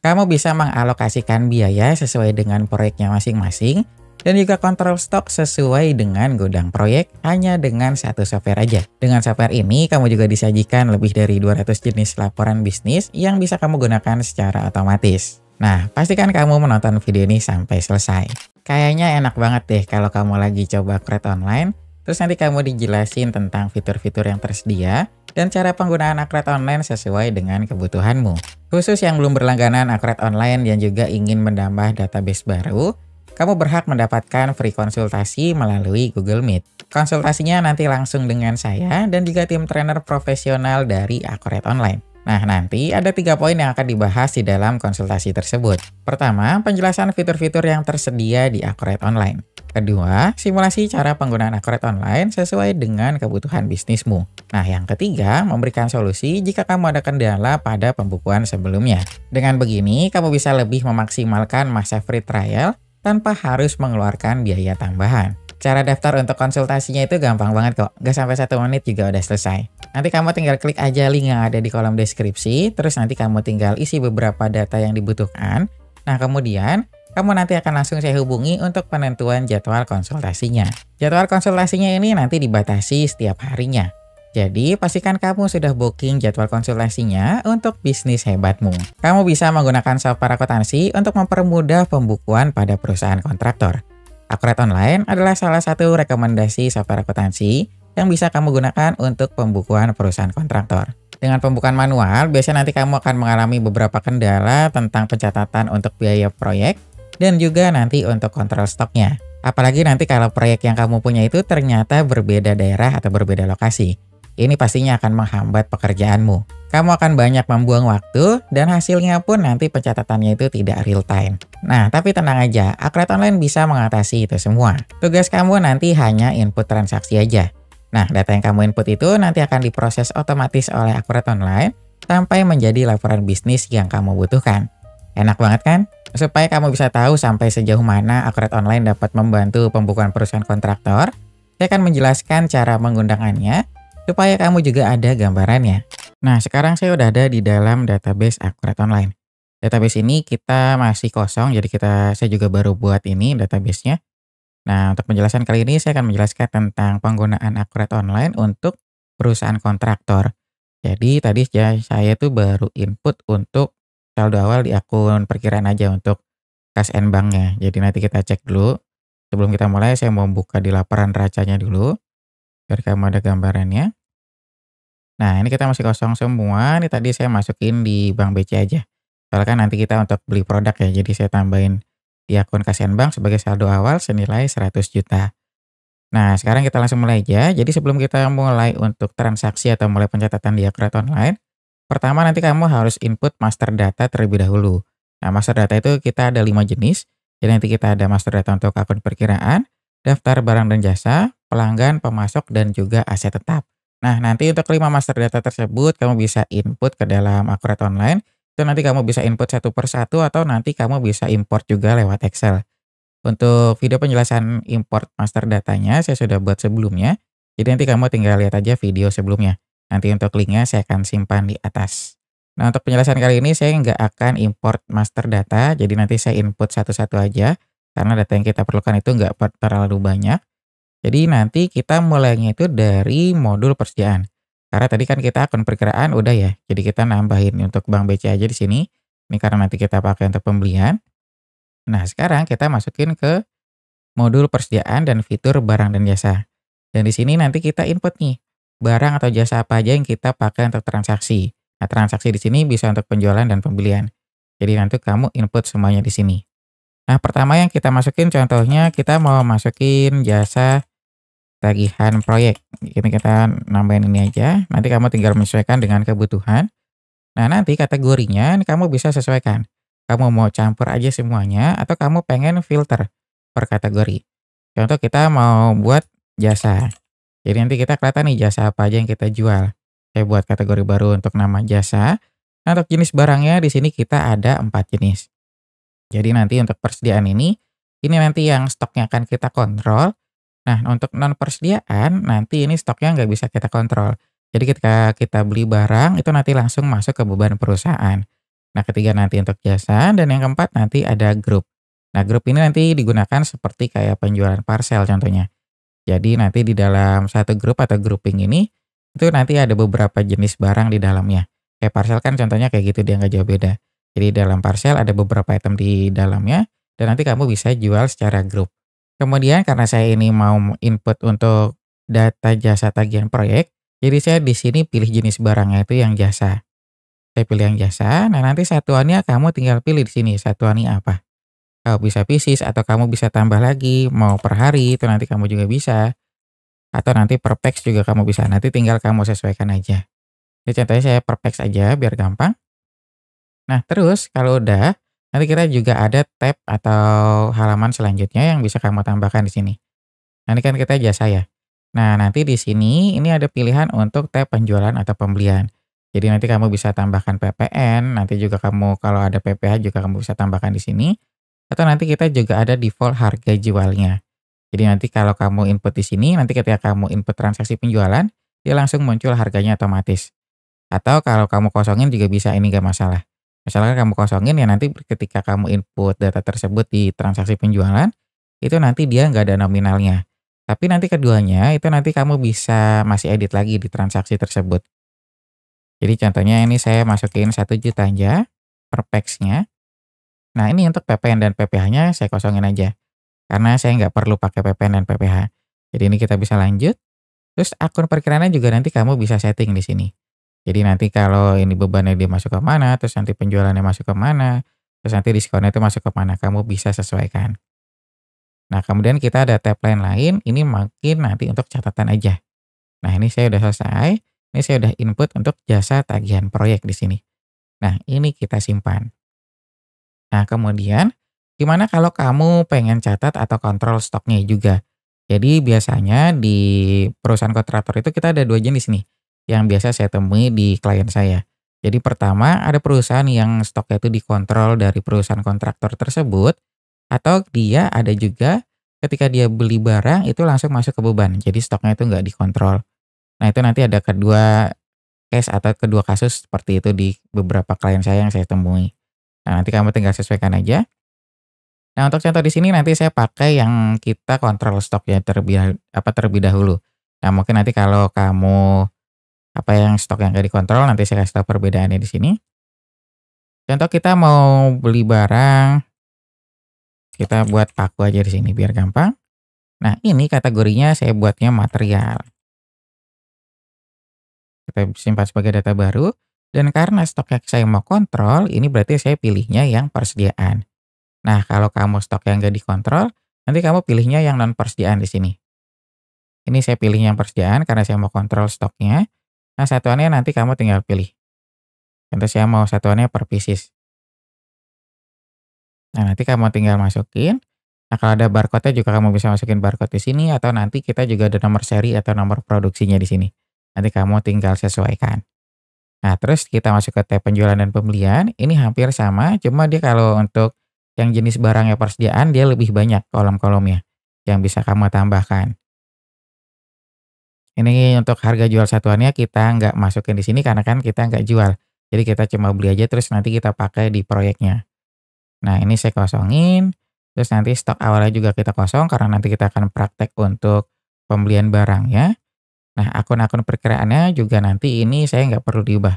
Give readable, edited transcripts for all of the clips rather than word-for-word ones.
Kamu bisa mengalokasikan biaya sesuai dengan proyeknya masing-masing dan juga kontrol stok sesuai dengan gudang proyek hanya dengan satu software aja. Dengan software ini, kamu juga disajikan lebih dari 200 jenis laporan bisnis yang bisa kamu gunakan secara otomatis. Nah, pastikan kamu menonton video ini sampai selesai. Kayaknya enak banget deh kalau kamu lagi coba Acrobat Online, terus nanti kamu dijelasin tentang fitur-fitur yang tersedia dan cara penggunaan Acrobat Online sesuai dengan kebutuhanmu. Khusus yang belum berlangganan Acrobat Online dan juga ingin menambah database baru, kamu berhak mendapatkan free konsultasi melalui Google Meet. Konsultasinya nanti langsung dengan saya dan juga tim trainer profesional dari Acrobat Online. Nah, nanti ada 3 poin yang akan dibahas di dalam konsultasi tersebut. Pertama, penjelasan fitur-fitur yang tersedia di Acrobat Online. Kedua, simulasi cara penggunaan Acrobat Online sesuai dengan kebutuhan bisnismu. Nah, yang ketiga, memberikan solusi jika kamu ada kendala pada pembukuan sebelumnya. Dengan begini, kamu bisa lebih memaksimalkan masa free trial tanpa harus mengeluarkan biaya tambahan. Cara daftar untuk konsultasinya itu gampang banget kok, gak sampai 1 menit juga udah selesai. Nanti kamu tinggal klik aja link yang ada di kolom deskripsi, terus nanti kamu tinggal isi beberapa data yang dibutuhkan. Nah, kemudian kamu nanti akan langsung saya hubungi untuk penentuan jadwal konsultasinya. Jadwal konsultasinya ini nanti dibatasi setiap harinya. Jadi, pastikan kamu sudah booking jadwal konsultasinya untuk bisnis hebatmu. Kamu bisa menggunakan software akuntansi untuk mempermudah pembukuan pada perusahaan kontraktor. Acrobat Online adalah salah satu rekomendasi software akuntansi yang bisa kamu gunakan untuk pembukuan perusahaan kontraktor. Dengan pembukaan manual, biasanya nanti kamu akan mengalami beberapa kendala tentang pencatatan untuk biaya proyek dan juga nanti untuk kontrol stoknya. Apalagi nanti kalau proyek yang kamu punya itu ternyata berbeda daerah atau berbeda lokasi. Ini pastinya akan menghambat pekerjaanmu. Kamu akan banyak membuang waktu dan hasilnya pun nanti pencatatannya itu tidak real time. Nah, tapi tenang aja, Acrobat Online bisa mengatasi itu semua. Tugas kamu nanti hanya input transaksi aja. Nah, data yang kamu input itu nanti akan diproses otomatis oleh Acrobat Online sampai menjadi laporan bisnis yang kamu butuhkan. Enak banget kan? Supaya kamu bisa tahu sampai sejauh mana Acrobat Online dapat membantu pembukuan perusahaan kontraktor, saya akan menjelaskan cara menggunakannya supaya kamu juga ada gambarannya. Nah, sekarang saya udah ada di dalam database Acrobat Online. Database ini kita masih kosong, jadi saya juga baru buat ini database-nya. Nah, untuk penjelasan kali ini saya akan menjelaskan tentang penggunaan Acrobat Online untuk perusahaan kontraktor. Jadi tadi saya tuh baru input untuk saldo awal di akun perkiraan aja untuk kas and banknya. Jadi nanti kita cek dulu. Sebelum kita mulai, saya mau buka di laporan neracanya dulu, biar kamu ada gambarannya. Nah, ini kita masih kosong semua. Ini tadi saya masukin di Bank BC aja. Soalnya kan nanti kita untuk beli produk ya. Jadi saya tambahin di akun kas and bank sebagai saldo awal senilai 100 juta. Nah, sekarang kita langsung mulai aja. Jadi sebelum kita mulai untuk transaksi atau mulai pencatatan di Acrobat Online, pertama nanti kamu harus input master data terlebih dahulu. Nah, master data itu kita ada 5 jenis. Jadi nanti kita ada master data untuk akun perkiraan, daftar barang dan jasa, pelanggan, pemasok, dan juga aset tetap. Nah, nanti untuk 5 master data tersebut kamu bisa input ke dalam Acrobat Online. Itu nanti kamu bisa input satu per satu atau nanti kamu bisa import juga lewat Excel. Untuk video penjelasan import master datanya saya sudah buat sebelumnya. Jadi nanti kamu tinggal lihat aja video sebelumnya. Nanti untuk linknya saya akan simpan di atas. Nah, untuk penjelasan kali ini saya nggak akan import master data. Jadi nanti saya input satu-satu aja. Karena data yang kita perlukan itu nggak terlalu banyak. Jadi nanti kita mulainya itu dari modul persediaan. Karena tadi kan kita akun perkiraan udah ya. Jadi kita nambahin untuk Bank BC aja di sini. Ini karena nanti kita pakai untuk pembelian. Nah, sekarang kita masukin ke modul persediaan dan fitur barang dan jasa. Dan di sini nanti kita input nih, barang atau jasa apa aja yang kita pakai untuk transaksi. Nah, transaksi di sini bisa untuk penjualan dan pembelian. Jadi nanti kamu input semuanya di sini. Nah, pertama yang kita masukin contohnya kita mau masukin jasa tagihan proyek. Ini kita nambahin ini aja. Nanti kamu tinggal menyesuaikan dengan kebutuhan. Nah, nanti kategorinya ini kamu bisa sesuaikan. Kamu mau campur aja semuanya atau kamu pengen filter per kategori. Contoh kita mau buat jasa. Jadi nanti kita kelihatan nih jasa apa aja yang kita jual. Saya buat kategori baru untuk nama jasa. Nah, untuk jenis barangnya di sini kita ada 4 jenis. Jadi nanti untuk persediaan ini nanti yang stoknya akan kita kontrol. Nah, untuk non persediaan nanti ini stoknya nggak bisa kita kontrol. Jadi ketika kita beli barang itu nanti langsung masuk ke beban perusahaan. Nah, ketiga nanti untuk jasa, dan yang keempat nanti ada grup. Nah, grup ini nanti digunakan seperti kayak penjualan parcel contohnya. Jadi nanti di dalam satu grup atau grouping ini, itu nanti ada beberapa jenis barang di dalamnya. Kayak parcel kan contohnya kayak gitu, dia nggak jauh beda. Jadi dalam parcel ada beberapa item di dalamnya, dan nanti kamu bisa jual secara grup. Kemudian karena saya ini mau input untuk data jasa tagihan proyek, jadi saya di sini pilih jenis barangnya itu yang jasa. Saya pilih yang jasa, nah nanti satuannya kamu tinggal pilih di sini, satuannya apa. Kamu bisa pieces atau kamu bisa tambah lagi, mau per hari itu nanti kamu juga bisa. Atau nanti per paks juga kamu bisa, nanti tinggal kamu sesuaikan aja. Jadi contohnya saya per paks aja biar gampang. Nah terus kalau udah, nanti kita juga ada tab atau halaman selanjutnya yang bisa kamu tambahkan di sini. Nah ini kan kita jasa ya. Nah nanti di sini ini ada pilihan untuk tab penjualan atau pembelian. Jadi nanti kamu bisa tambahkan PPN, nanti juga kamu kalau ada PPh juga kamu bisa tambahkan di sini. Atau nanti kita juga ada default harga jualnya. Jadi nanti kalau kamu input di sini, nanti ketika kamu input transaksi penjualan, dia langsung muncul harganya otomatis. Atau kalau kamu kosongin juga bisa, ini nggak masalah. Misalkan kamu kosongin ya nanti ketika kamu input data tersebut di transaksi penjualan, itu nanti dia nggak ada nominalnya. Tapi nanti keduanya itu nanti kamu bisa masih edit lagi di transaksi tersebut. Jadi contohnya ini saya masukin 1 juta aja per pax-nya. Nah ini untuk PPN dan PPh-nya saya kosongin aja. Karena saya nggak perlu pakai PPN dan PPh. Jadi ini kita bisa lanjut. Terus akun perkiraannya juga nanti kamu bisa setting di sini. Jadi nanti kalau ini bebannya dia masuk ke mana, terus nanti penjualannya masuk ke mana, terus nanti diskonnya itu masuk ke mana, kamu bisa sesuaikan. Nah, kemudian kita ada tab lain, ini mungkin nanti untuk catatan aja. Nah, ini saya udah selesai. Ini saya udah input untuk jasa tagihan proyek di sini. Nah, ini kita simpan. Nah, kemudian gimana kalau kamu pengen catat atau kontrol stoknya juga? Jadi biasanya di perusahaan kontraktor itu kita ada 2 jenis nih, yang biasa saya temui di klien saya. Jadi pertama ada perusahaan yang stoknya itu dikontrol dari perusahaan kontraktor tersebut, atau dia ada juga ketika dia beli barang itu langsung masuk ke beban, jadi stoknya itu nggak dikontrol. Nah itu nanti ada kedua case atau kedua kasus seperti itu di beberapa klien saya yang saya temui. Nah nanti kamu tinggal sesuaikan aja. Nah, untuk contoh di sini nanti saya pakai yang kita kontrol stok ya terlebih dahulu. Nah, mungkin nanti kalau kamu yang stok yang nggak dikontrol nanti saya kasih tahu perbedaannya di sini. Contoh kita mau beli barang, kita buat paku aja di sini biar gampang. Nah, ini kategorinya saya buatnya material. Kita simpan sebagai data baru. Dan karena stoknya saya mau kontrol, ini berarti saya pilihnya yang persediaan. Nah, kalau kamu stok yang nggak dikontrol, nanti kamu pilihnya yang non persediaan di sini. Ini saya pilih yang persediaan karena saya mau kontrol stoknya. Nah, satuannya nanti kamu tinggal pilih. Contoh saya mau satuannya per pieces. Nah, nanti kamu tinggal masukin. Nah, kalau ada barcode-nya juga kamu bisa masukin barcode di sini atau nanti kita juga ada nomor seri atau nomor produksinya di sini. Nanti kamu tinggal sesuaikan. Nah, terus kita masuk ke tab penjualan dan pembelian. Ini hampir sama, cuma dia kalau untuk yang jenis barangnya persediaan dia lebih banyak kolom-kolomnya yang bisa kamu tambahkan. Ini untuk harga jual satuannya kita nggak masukin di sini karena kan kita nggak jual. Jadi kita cuma beli aja terus nanti kita pakai di proyeknya. Nah ini saya kosongin. Terus nanti stok awalnya juga kita kosong karena nanti kita akan praktek untuk pembelian barangnya. Nah akun-akun perkiraannya juga nanti ini saya nggak perlu diubah.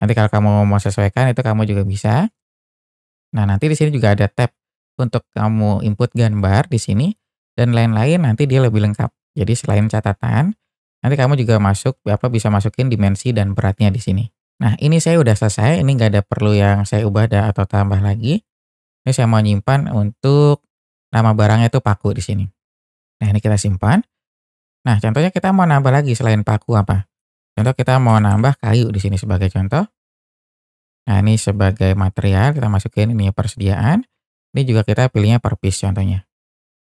Nanti kalau kamu mau sesuaikan itu kamu juga bisa. Nah nanti di sini juga ada tab untuk kamu input gambar di sini. Dan lain-lain nanti dia lebih lengkap. Jadi selain catatan, nanti kamu juga bisa masukin dimensi dan beratnya di sini. Nah, ini saya udah selesai, ini nggak ada perlu yang saya ubah atau tambah lagi. Ini saya mau nyimpan untuk nama barangnya itu paku di sini. Nah, ini kita simpan. Nah, contohnya kita mau nambah lagi selain paku apa? Contoh kita mau nambah kayu di sini sebagai contoh. Nah, ini sebagai material kita masukin ini persediaan. Ini juga kita pilihnya per piece contohnya.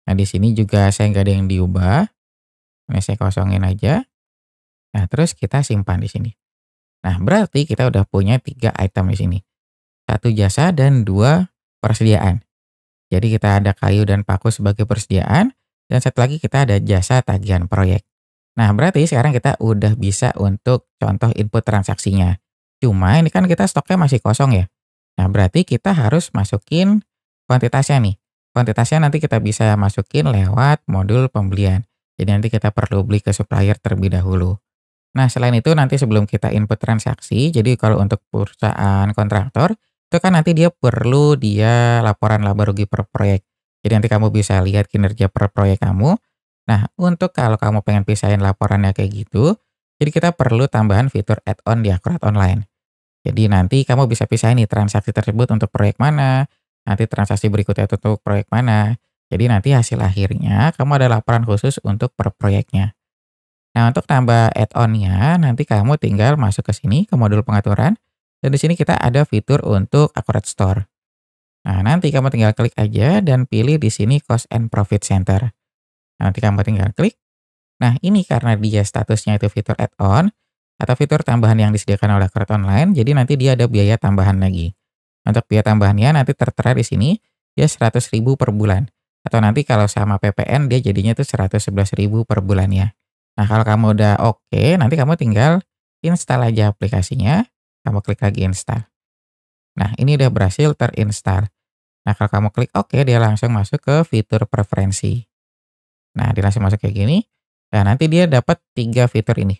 Nah, di sini juga saya nggak ada yang diubah. Ini saya kosongin aja. Nah, terus kita simpan di sini. Nah, berarti kita udah punya 3 item di sini. 1 jasa dan 2 persediaan. Jadi kita ada kayu dan paku sebagai persediaan, dan satu lagi kita ada jasa tagihan proyek. Nah, berarti sekarang kita udah bisa untuk contoh input transaksinya. Cuma ini kan kita stoknya masih kosong ya. Nah, berarti kita harus masukin kuantitasnya nih. Kuantitasnya nanti kita bisa masukin lewat modul pembelian. Jadi nanti kita perlu beli ke supplier terlebih dahulu. Nah, selain itu nanti sebelum kita input transaksi, jadi kalau untuk perusahaan kontraktor, itu kan nanti dia perlu laporan laba rugi per proyek. Jadi nanti kamu bisa lihat kinerja per proyek kamu. Nah, untuk kalau kamu pengen pisahin laporannya kayak gitu, jadi kita perlu tambahan fitur add-on di Akurat Online. Jadi nanti kamu bisa pisahin nih transaksi tersebut untuk proyek mana, nanti transaksi berikutnya itu untuk proyek mana. Jadi nanti hasil akhirnya kamu ada laporan khusus untuk per proyeknya. Nah, untuk tambah add-on-nya, nanti kamu tinggal masuk ke sini, ke modul pengaturan, dan di sini kita ada fitur untuk Akurat Store. Nah, nanti kamu tinggal klik aja dan pilih di sini Cost and Profit Center. Nanti kamu tinggal klik. Nah, ini karena dia statusnya itu fitur add-on, atau fitur tambahan yang disediakan oleh Akurat Online, jadi nanti dia ada biaya tambahan lagi. Untuk biaya tambahannya nanti tertera di sini, dia 100.000 per bulan. Atau nanti kalau sama PPN, dia jadinya itu 111.000 per bulannya. Nah, kalau kamu udah oke, nanti kamu tinggal install aja aplikasinya, kamu klik lagi install. Nah, ini udah berhasil terinstall. Nah, kalau kamu klik oke, dia langsung masuk ke fitur preferensi. Nah, dia langsung masuk kayak gini. Nah, nanti dia dapat 3 fitur ini.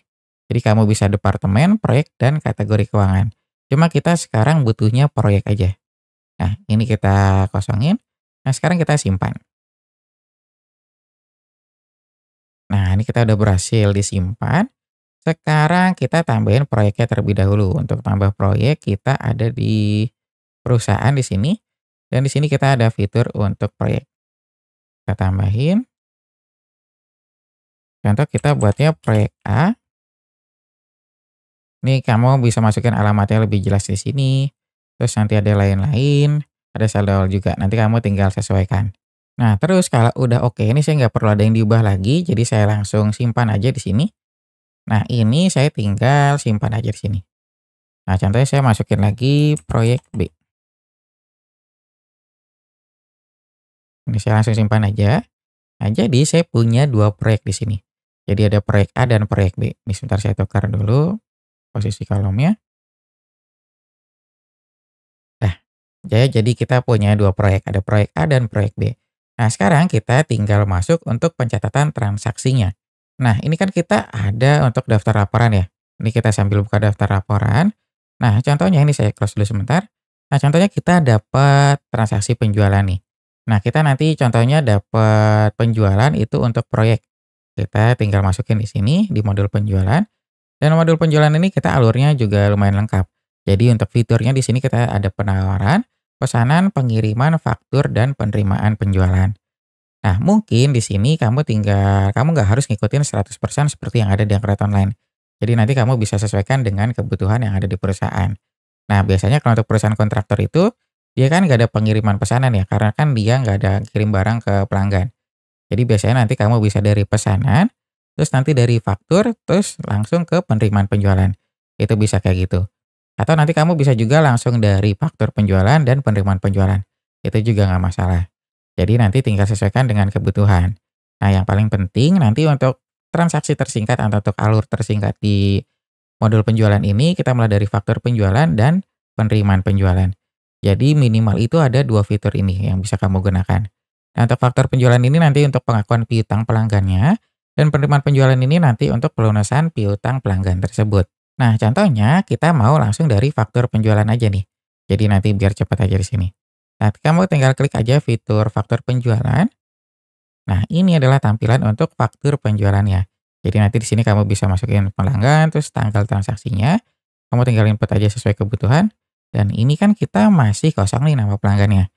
Jadi kamu bisa departemen, proyek, dan kategori keuangan. Cuma kita sekarang butuhnya proyek aja. Nah, ini kita kosongin. Nah, sekarang kita simpan. Nah, ini kita udah berhasil disimpan. Sekarang kita tambahin proyeknya terlebih dahulu. Untuk tambah proyek kita ada di perusahaan di sini dan di sini kita ada fitur untuk proyek. Kita tambahin. Contoh kita buatnya proyek A. Nih kamu bisa masukin alamatnya lebih jelas di sini. Terus nanti ada lain-lain, ada saldo juga. Nanti kamu tinggal sesuaikan. Nah, terus kalau udah oke, ini saya nggak perlu ada yang diubah lagi, jadi saya langsung simpan aja di sini. Nah, ini saya tinggal simpan aja di sini. Nah, contohnya saya masukin lagi proyek B. Ini saya langsung simpan aja. Nah, jadi saya punya 2 proyek di sini. Jadi ada proyek A dan proyek B. Ini sebentar saya tukar dulu posisi kolomnya. Nah, jadi kita punya 2 proyek, ada proyek A dan proyek B. Nah, sekarang kita tinggal masuk untuk pencatatan transaksinya. Nah, ini kan kita ada untuk daftar laporan ya. Ini kita sambil buka daftar laporan. Nah, contohnya ini saya close dulu sebentar. Nah, contohnya kita dapat transaksi penjualan nih. Nah, kita nanti contohnya dapat penjualan itu untuk proyek. Kita tinggal masukin di sini di modul penjualan. Dan modul penjualan ini kita alurnya juga lumayan lengkap. Jadi untuk fiturnya di sini kita ada penawaran, pesanan, pengiriman, faktur, dan penerimaan penjualan. Nah, mungkin di sini kamu nggak harus ngikutin 100% seperti yang ada di Angkret Online. Jadi nanti kamu bisa sesuaikan dengan kebutuhan yang ada di perusahaan. Nah, biasanya kalau untuk perusahaan kontraktor itu, dia kan nggak ada pengiriman pesanan ya, karena kan dia nggak ada kirim barang ke pelanggan. Jadi biasanya nanti kamu bisa dari pesanan, terus nanti dari faktur, terus langsung ke penerimaan penjualan. Itu bisa kayak gitu. Atau nanti kamu bisa juga langsung dari faktur penjualan dan penerimaan penjualan. Itu juga nggak masalah. Jadi nanti tinggal sesuaikan dengan kebutuhan. Nah, yang paling penting nanti untuk transaksi tersingkat atau untuk alur tersingkat di modul penjualan ini, kita mulai dari faktur penjualan dan penerimaan penjualan. Jadi minimal itu ada 2 fitur ini yang bisa kamu gunakan. Nah, untuk faktor penjualan ini nanti untuk pengakuan piutang pelanggannya, dan penerimaan penjualan ini nanti untuk pelunasan piutang pelanggan tersebut. Nah, contohnya kita mau langsung dari faktur penjualan aja nih. Jadi nanti biar cepat aja di sini. Nah, kamu tinggal klik aja fitur faktur penjualan. Nah, ini adalah tampilan untuk faktur penjualannya. Jadi nanti di sini kamu bisa masukin pelanggan, terus tanggal transaksinya. Kamu tinggal input aja sesuai kebutuhan. Dan ini kan kita masih kosong nih nama pelanggannya.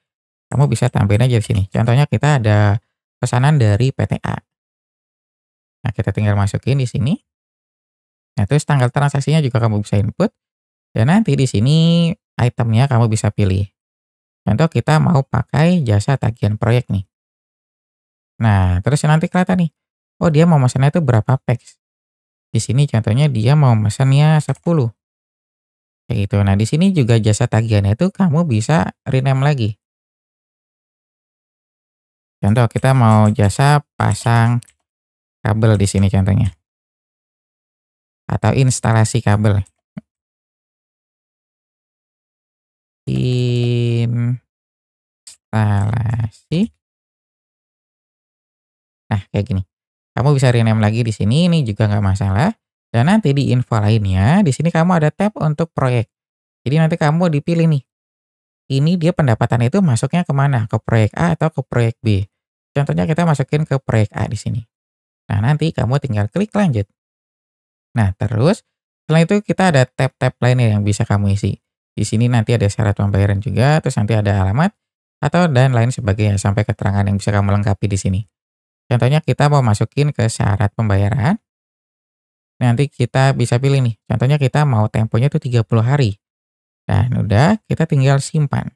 Kamu bisa tambahin aja di sini. Contohnya kita ada pesanan dari PTA. Nah, kita tinggal masukin di sini. Nah, terus tanggal transaksinya juga kamu bisa input. Dan nanti di sini itemnya kamu bisa pilih. Contoh kita mau pakai jasa tagihan proyek nih. Nah, terus nanti kelihatan nih. Oh, dia mau mesennya itu berapa packs. Di sini contohnya dia mau mesennya 10. Kayak gitu. Nah, di sini juga jasa tagihannya itu kamu bisa rename lagi. Contoh kita mau jasa pasang kabel di sini contohnya. Atau instalasi kabel. instalasi. Nah, kayak gini. Kamu bisa rename lagi di sini, ini juga nggak masalah. Dan nanti di info lainnya, di sini kamu ada tab untuk proyek. Jadi nanti kamu dipilih nih, ini dia pendapatan itu masuknya kemana? Ke proyek A atau ke proyek B? Contohnya kita masukin ke proyek A di sini. Nah, nanti kamu tinggal klik lanjut. Nah, terus setelah itu kita ada tab-tab lainnya yang bisa kamu isi. Di sini nanti ada syarat pembayaran juga, terus nanti ada alamat, atau dan lain sebagainya, sampai keterangan yang bisa kamu lengkapi di sini. Contohnya kita mau masukin ke syarat pembayaran, nanti kita bisa pilih nih, contohnya kita mau temponya itu 30 hari. Dan udah, kita tinggal simpan.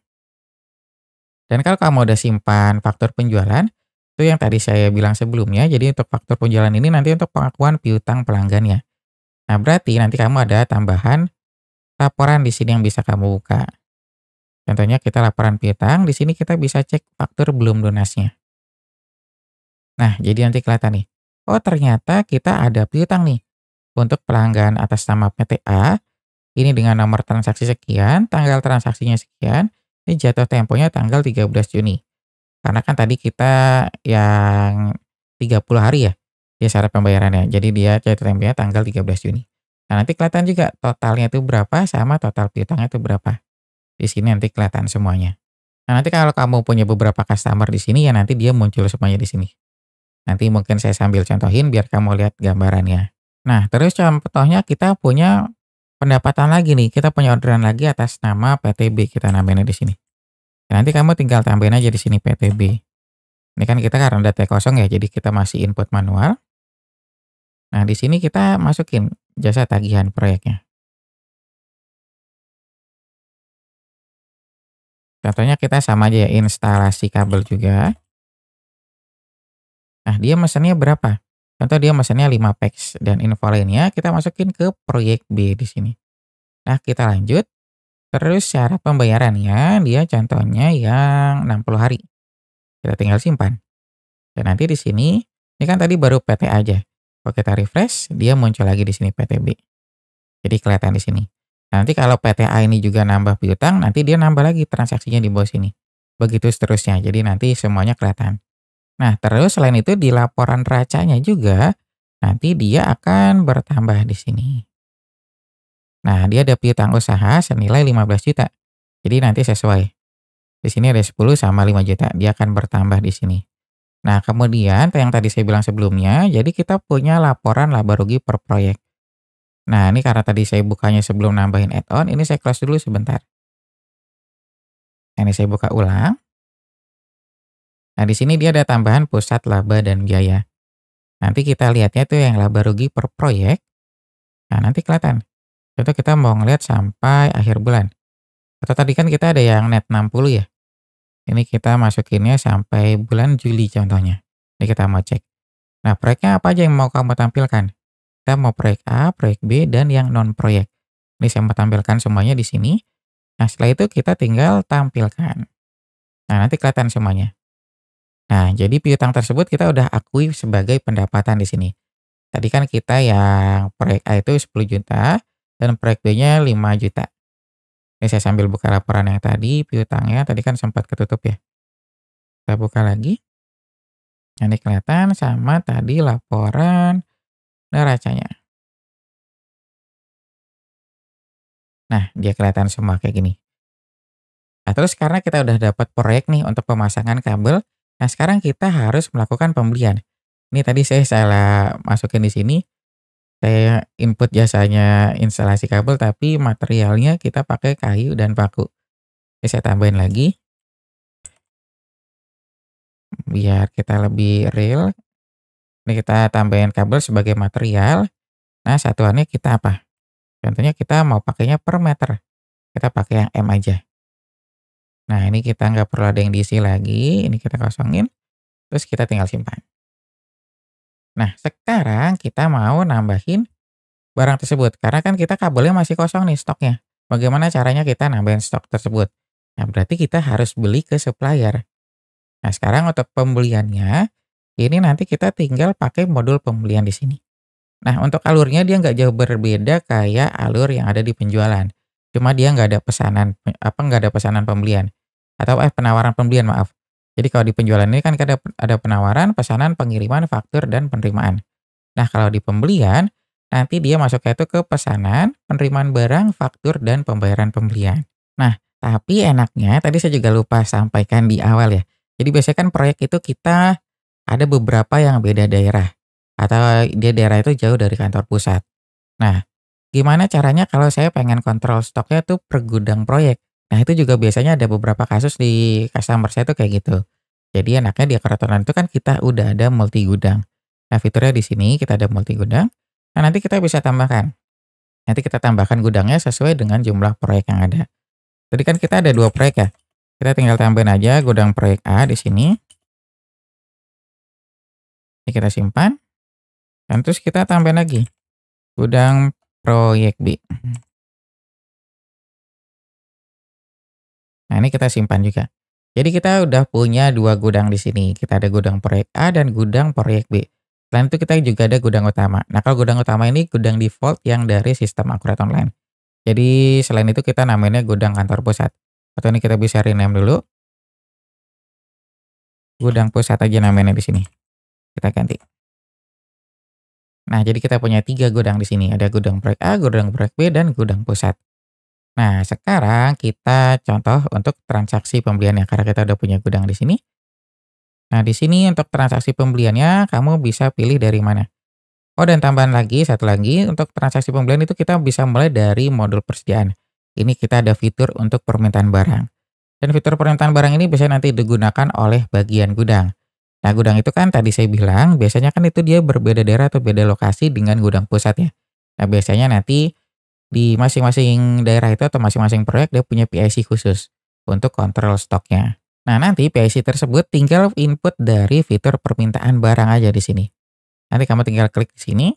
Dan kalau kamu udah simpan faktur penjualan, itu yang tadi saya bilang sebelumnya, jadi untuk faktur penjualan ini nanti untuk pengakuan piutang pelanggannya. Nah, berarti nanti kamu ada tambahan laporan di sini yang bisa kamu buka. Contohnya kita laporan piutang, di sini kita bisa cek faktur belum lunasnya. Nah, jadi nanti kelihatan nih. Oh, ternyata kita ada piutang nih untuk pelanggan atas nama PT A. Ini dengan nomor transaksi sekian, tanggal transaksinya sekian, ini jatuh temponya tanggal 13 Juni. Karena kan tadi kita yang 30 hari ya, dia syarat pembayarannya. Jadi dia jatuh temponya tanggal 13 Juni. Nah, nanti kelihatan juga totalnya itu berapa sama total piutangnya itu berapa. Di sini nanti kelihatan semuanya. Nah, nanti kalau kamu punya beberapa customer di sini ya nanti dia muncul semuanya di sini. Nanti mungkin saya sambil contohin biar kamu lihat gambarannya. Nah, terus contohnya kita punya pendapatan lagi nih. Kita punya orderan lagi atas nama PTB, kita namainnya di sini. Nah, nanti kamu tinggal tambahin aja di sini PTB. Ini kan kita karena data kosong ya, jadi kita masih input manual. Nah, di sini kita masukin jasa tagihan proyeknya. Contohnya kita sama aja ya, instalasi kabel juga. Nah, dia mesennya berapa? Contoh dia mesennya 5 packs dan info lainnya kita masukin ke proyek B di sini. Nah, kita lanjut. Terus syarat pembayarannya dia contohnya yang 60 hari. Kita tinggal simpan. Dan nanti di sini, ini kan tadi baru PT aja. Kalau kita refresh, dia muncul lagi di sini PTB. Jadi kelihatan di sini. Nanti kalau PTA ini juga nambah piutang, nanti dia nambah lagi transaksinya di bawah sini. Begitu seterusnya. Jadi nanti semuanya kelihatan. Nah, terus selain itu di laporan racanya juga, nanti dia akan bertambah di sini. Nah, dia ada piutang usaha senilai 15 juta. Jadi nanti sesuai. Di sini ada 10 sama 5 juta. Dia akan bertambah di sini. Nah, kemudian yang tadi saya bilang sebelumnya, jadi kita punya laporan laba rugi per proyek. Nah, ini karena tadi saya bukanya sebelum nambahin add-on, ini saya close dulu sebentar. Nah, ini saya buka ulang. Nah, di sini dia ada tambahan pusat laba dan biaya. Nanti kita lihatnya tuh yang laba rugi per proyek. Nah, nanti kelihatan. Contoh kita mau ngelihat sampai akhir bulan. Atau tadi kan kita ada yang net 60 ya. Ini kita masukinnya sampai bulan Juli contohnya. Ini kita mau cek. Nah, proyeknya apa aja yang mau kamu tampilkan? Kita mau proyek A, proyek B, dan yang non-proyek. Ini saya mau tampilkan semuanya di sini. Nah, setelah itu kita tinggal tampilkan. Nah, nanti kelihatan semuanya. Nah, jadi piutang tersebut kita udah akui sebagai pendapatan di sini. Tadi kan kita yang proyek A itu 10 juta, dan proyek B-nya 5 juta. Ini saya sambil buka laporan yang tadi, piutangnya tadi kan sempat ketutup ya. Kita buka lagi. Nah, ini kelihatan sama tadi laporan neracanya. Nah, dia kelihatan semua kayak gini. Nah, terus karena kita udah dapat proyek nih untuk pemasangan kabel, nah sekarang kita harus melakukan pembelian. Ini tadi saya salah masukin di sini, saya input jasanya instalasi kabel tapi materialnya kita pakai kayu dan paku. Ini saya tambahin lagi, biar kita lebih real. Ini kita tambahin kabel sebagai material. Nah, satuannya kita apa? Contohnya kita mau pakainya per meter. Kita pakai yang M aja. Nah, ini kita nggak perlu ada yang diisi lagi. Ini kita kosongin. Terus kita tinggal simpan. Nah, sekarang kita mau nambahin barang tersebut. Karena kan kita kabelnya masih kosong nih stoknya. Bagaimana caranya kita nambahin stok tersebut? Nah, berarti kita harus beli ke supplier. Nah, sekarang untuk pembeliannya, ini nanti kita tinggal pakai modul pembelian di sini. Nah, untuk alurnya dia nggak jauh berbeda kayak alur yang ada di penjualan. Cuma dia nggak ada pesanan, nggak ada pesanan pembelian, atau penawaran pembelian, maaf. Jadi kalau di penjualan ini kan ada penawaran, pesanan, pengiriman, faktur, dan penerimaan. Nah, kalau di pembelian, nanti dia masuknya itu ke pesanan, penerimaan barang, faktur, dan pembayaran pembelian. Nah, tapi enaknya tadi saya juga lupa sampaikan di awal ya. Jadi biasanya kan proyek itu kita ada beberapa yang beda daerah, atau dia daerah itu jauh dari kantor pusat. Nah, gimana caranya kalau saya pengen kontrol stoknya tuh per gudang proyek? Nah, itu juga biasanya ada beberapa kasus di customer saya tuh kayak gitu. Jadi enaknya di Akrotolan itu kan kita udah ada multi gudang. Nah, fiturnya di sini kita ada multi gudang. Nah, nanti kita bisa tambahkan. Nanti kita tambahkan gudangnya sesuai dengan jumlah proyek yang ada. Tadi kan kita ada 2 proyek ya. Kita tinggal tambahin aja gudang proyek A di sini. Ini kita simpan. Dan terus kita tambahin lagi gudang proyek B. Nah, ini kita simpan juga. Jadi kita udah punya 2 gudang di sini. Kita ada gudang proyek A dan gudang proyek B. Selain itu kita juga ada gudang utama. Nah, kalau gudang utama ini gudang default yang dari sistem Akurat Online. Jadi selain itu kita namanya gudang kantor pusat. Atau ini kita bisa rename dulu. Gudang pusat aja namanya di sini. Kita ganti. Nah, jadi kita punya 3 gudang di sini. Ada gudang proyek A, gudang proyek B, dan gudang pusat. Nah, sekarang kita contoh untuk transaksi pembeliannya karena kita udah punya gudang di sini. Nah, di sini untuk transaksi pembeliannya kamu bisa pilih dari mana. Oh, dan tambahan lagi, satu lagi, untuk transaksi pembelian itu kita bisa mulai dari modul persediaan. Ini kita ada fitur untuk permintaan barang. Dan fitur permintaan barang ini bisa nanti digunakan oleh bagian gudang. Nah, gudang itu kan tadi saya bilang, biasanya kan itu dia berbeda daerah atau beda lokasi dengan gudang pusat ya. Nah, biasanya nanti di masing-masing daerah itu atau masing-masing proyek dia punya PIC khusus untuk kontrol stoknya. Nah, nanti PIC tersebut tinggal input dari fitur permintaan barang aja di sini. Nanti kamu tinggal klik di sini.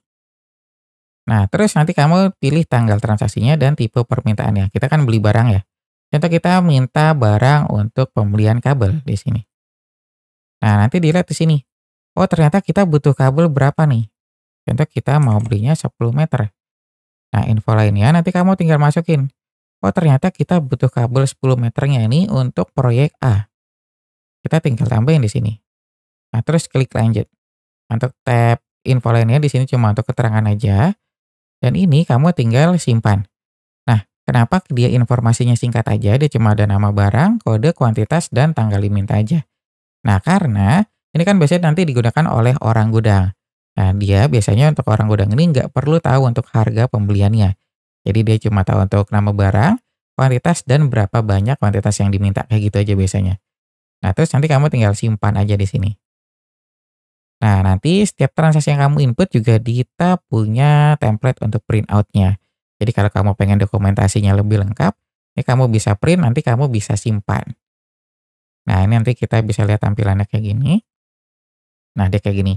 Nah, terus nanti kamu pilih tanggal transaksinya dan tipe permintaannya. Kita kan beli barang ya. Contoh kita minta barang untuk pembelian kabel di sini. Nah, nanti dilihat di sini. Oh, ternyata kita butuh kabel berapa nih? Contoh kita mau belinya 10 meter. Nah, info lainnya nanti kamu tinggal masukin. Oh, ternyata kita butuh kabel 10 meternya ini untuk proyek A. Kita tinggal tambahin di sini. Nah, terus klik lanjut. Untuk tab info lainnya di sini cuma untuk keterangan aja. Dan ini kamu tinggal simpan. Nah, kenapa dia informasinya singkat aja? Dia cuma ada nama barang, kode, kuantitas, dan tanggal diminta aja. Nah, karena ini kan biasanya nanti digunakan oleh orang gudang. Nah, dia biasanya untuk orang gudang ini nggak perlu tahu untuk harga pembeliannya. Jadi dia cuma tahu untuk nama barang, kuantitas, dan berapa banyak kuantitas yang diminta. Kayak gitu aja biasanya. Nah, terus nanti kamu tinggal simpan aja di sini. Nah, nanti setiap transaksi yang kamu input juga kita punya template untuk print out-nya. Jadi kalau kamu pengen dokumentasinya lebih lengkap, ini kamu bisa print, nanti kamu bisa simpan. Nah, ini nanti kita bisa lihat tampilannya kayak gini. Nah, dia kayak gini.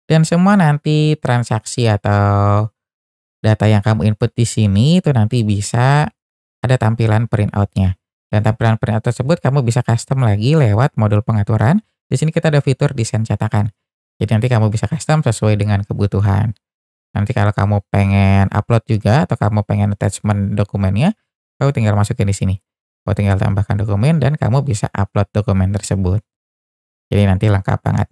Dan semua nanti transaksi atau data yang kamu input di sini itu nanti bisa ada tampilan print out-nya. Dan tampilan print out tersebut kamu bisa custom lagi lewat modul pengaturan. Di sini kita ada fitur desain cetakan. Jadi nanti kamu bisa custom sesuai dengan kebutuhan. Nanti kalau kamu pengen upload juga atau kamu pengen attachment dokumennya, kamu tinggal masukin di sini. Kamu tinggal tambahkan dokumen dan kamu bisa upload dokumen tersebut. Jadi nanti lengkap banget.